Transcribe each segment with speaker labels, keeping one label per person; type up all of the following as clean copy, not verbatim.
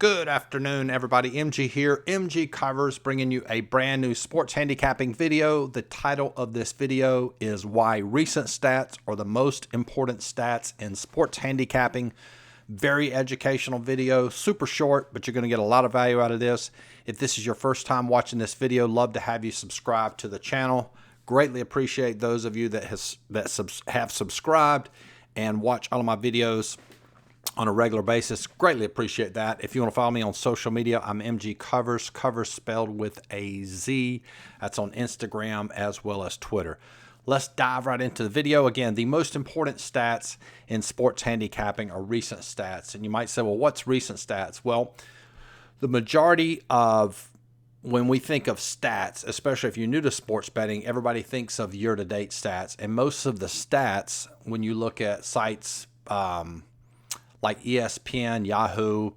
Speaker 1: Good afternoon, everybody. MG here, MGCovers, bringing you a brand new sports handicapping video. The title of this video is Why Recent Stats Are the Most Important Stats in Sports Handicapping. Very educational video, super short, but you're going to get a lot of value out of this. If this is your first time watching this video, love to have you subscribe to the channel. Greatly appreciate those of you that have subscribed and watch all of my videos on a regular basis. Greatly appreciate that. If you want to follow me on social media, I'm MGCovers, covers spelled with a Z. That's on Instagram as well as Twitter. Let's dive right into the video. Again, the most important stats in sports handicapping are recent stats. And you might say, well, what's recent stats? Well, the majority of when we think of stats, especially if you're new to sports betting, everybody thinks of year-to-date stats. And most of the stats, when you look at sites like ESPN, Yahoo,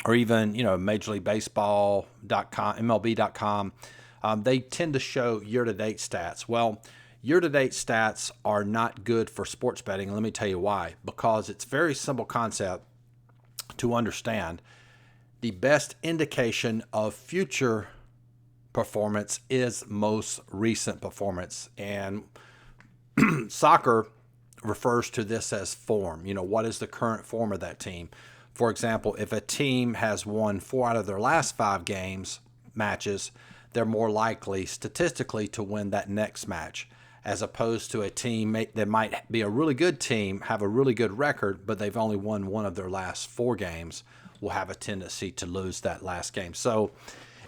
Speaker 1: or even, Major League Baseball.com, MLB.com, they tend to show year-to-date stats. Well, year-to-date stats are not good for sports betting. And let me tell you why. Because it's a very simple concept to understand. The best indication of future performance is most recent performance. And soccer refers to this as form. What is the current form of that team? For example, if a team has won 4 out of their last 5 matches, they're more likely statistically to win that next match, as opposed to a team that might be a really good team, have a really good record, but they've only won 1 of their last 4 games, will have a tendency to lose that last game. So,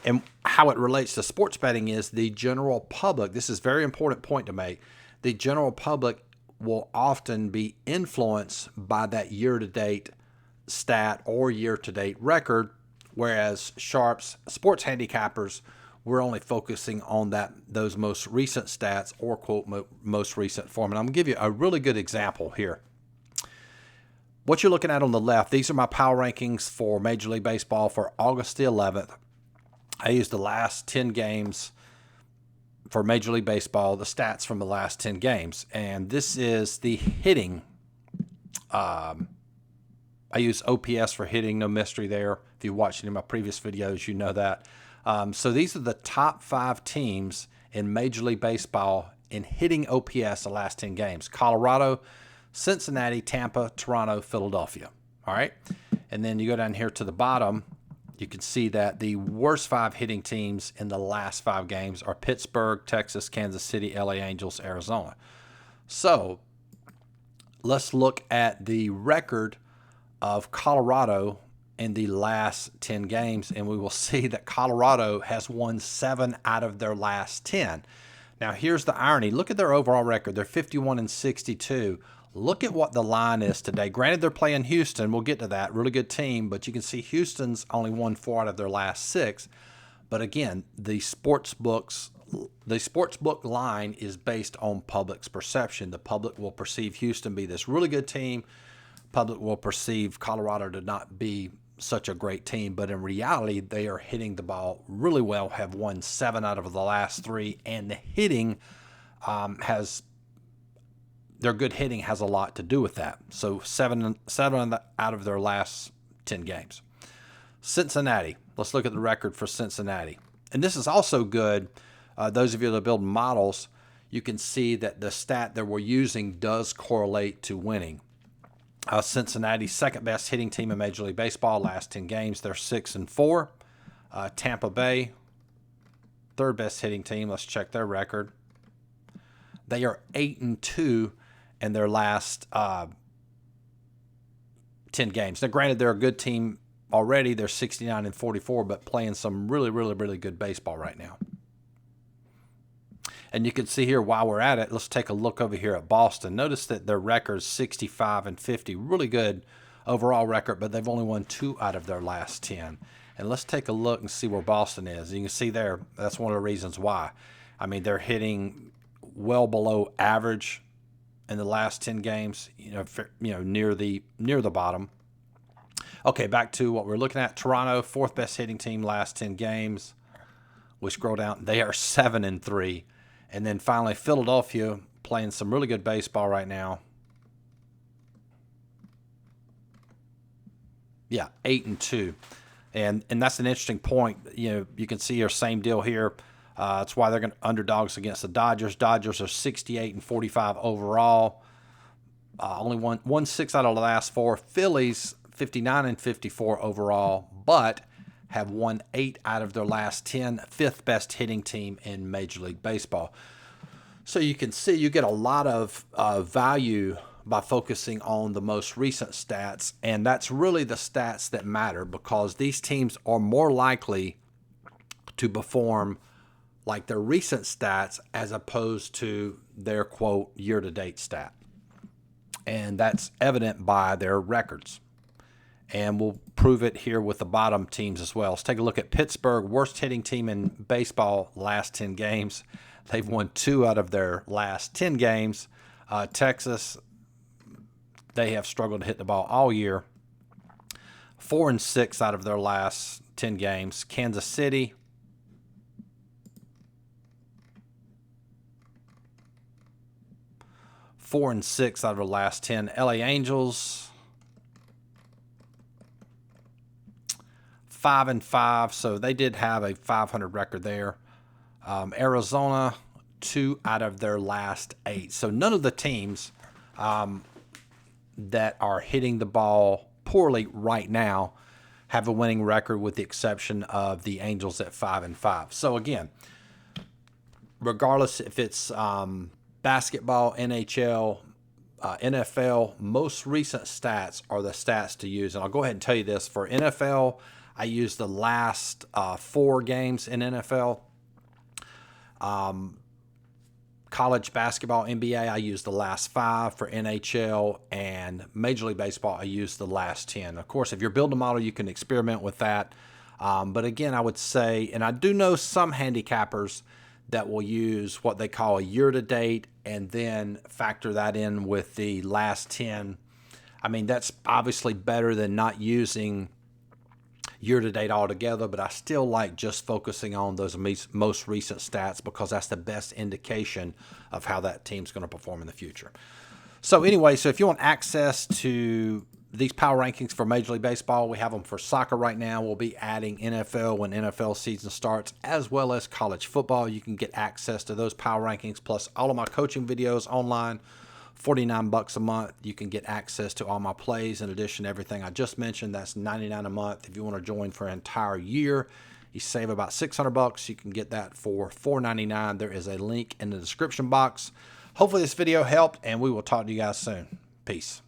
Speaker 1: and how it relates to sports betting is the general public, this is a very important point to make, the general public will often be influenced by that year-to-date stat or year-to-date record, whereas sharps, sports handicappers, we're only focusing on those most recent stats or, quote, most recent form. And I'm going to give you a really good example here. What you're looking at on the left, these are my power rankings for Major League Baseball for August the 11th. I used the last 10 games for Major League Baseball, the stats from the last 10 games. And this is the hitting. I use OPS for hitting, no mystery there. If you watched any of my previous videos, you know that. So these are the top 5 teams in Major League Baseball in hitting OPS the last 10 games. Colorado, Cincinnati, Tampa, Toronto, Philadelphia. All right. And then you go down here to the bottom, you can see that the worst 5 hitting teams in the last 5 games are Pittsburgh, Texas, Kansas City, LA Angels, Arizona. So let's look at the record of Colorado in the last 10 games, and we will see that Colorado has won 7 out of their last 10. Now, here's the irony. Look at their overall record. They're 51-62. Look at what the line is today. Granted, they're playing Houston. We'll get to that. Really good team. But you can see Houston's only won 4 out of their last 6. But again, the sportsbook line is based on public's perception. The public will perceive Houston be this really good team. Public will perceive Colorado to not be such a great team. But in reality, they are hitting the ball really well, have won 7 out of the last 3. And the hitting their good hitting has a lot to do with that. So 7 out of their last 10 games. Cincinnati. Let's look at the record for Cincinnati. And this is also good. Those of you that build models, you can see that the stat that we're using does correlate to winning. Cincinnati's second best hitting team in Major League Baseball last 10 games. They're 6-4. Tampa Bay, third best hitting team. Let's check their record. They are 8-2 in their last 10 games. Now, granted, they're a good team already. They're 69-44, but playing some really, really, really good baseball right now. And you can see here while we're at it, let's take a look over here at Boston. Notice that their record's 65-50. Really good overall record, but they've only won 2 out of their last 10. And let's take a look and see where Boston is. You can see there, that's one of the reasons why. I mean, they're hitting well below average in the last 10 games, near the bottom. Okay, back to what we're looking at. Toronto, 4th best hitting team last 10 games. We scroll down, they are 7-3. And then finally, Philadelphia, playing some really good baseball right now. Yeah, 8-2. And that's an interesting point. You know, you can see your same deal here. That's why they're going underdogs against the Dodgers. Dodgers are 68-45 overall. Only won 6 out of the last 4. Phillies 59-54 overall, but have won 8 out of their last 10. 5th best hitting team in Major League Baseball. So you can see you get a lot of value by focusing on the most recent stats, and that's really the stats that matter, because these teams are more likely to perform like their recent stats as opposed to their, quote, year-to-date stat. And that's evident by their records. And we'll prove it here with the bottom teams as well. Let's take a look at Pittsburgh, worst hitting team in baseball last 10 games. They've won 2 out of their last 10 games. Texas, they have struggled to hit the ball all year. 4-6 out of their last 10 games. Kansas City, 4-6 out of the last 10. LA Angels, 5-5, so they did have a 500 record there. Arizona, 2 out of their last 8. So none of the teams that are hitting the ball poorly right now have a winning record, with the exception of the Angels at 5-5. So again, regardless if it's basketball, NHL, NFL, most recent stats are the stats to use. And I'll go ahead and tell you this. For NFL, I use the last 4 games in NFL. College basketball, NBA, I use the last 5. For NHL and Major League Baseball, I use the last 10. Of course, if you're building a model, you can experiment with that. But again, I would say, and I do know some handicappers that will use what they call a year-to-date and then factor that in with the last 10. I mean, that's obviously better than not using year-to-date altogether, but I still like just focusing on those most recent stats, because that's the best indication of how that team's going to perform in the future. So anyway, so if you want access to these power rankings for Major League Baseball, we have them for soccer right now. We'll be adding NFL when NFL season starts, as well as college football. You can get access to those power rankings, plus all of my coaching videos online. $49 a month. You can get access to all my plays. In addition to everything I just mentioned, that's $99 a month. If you want to join for an entire year, you save about $600. You can get that for $499. There is a link in the description box. Hopefully this video helped, and we will talk to you guys soon. Peace.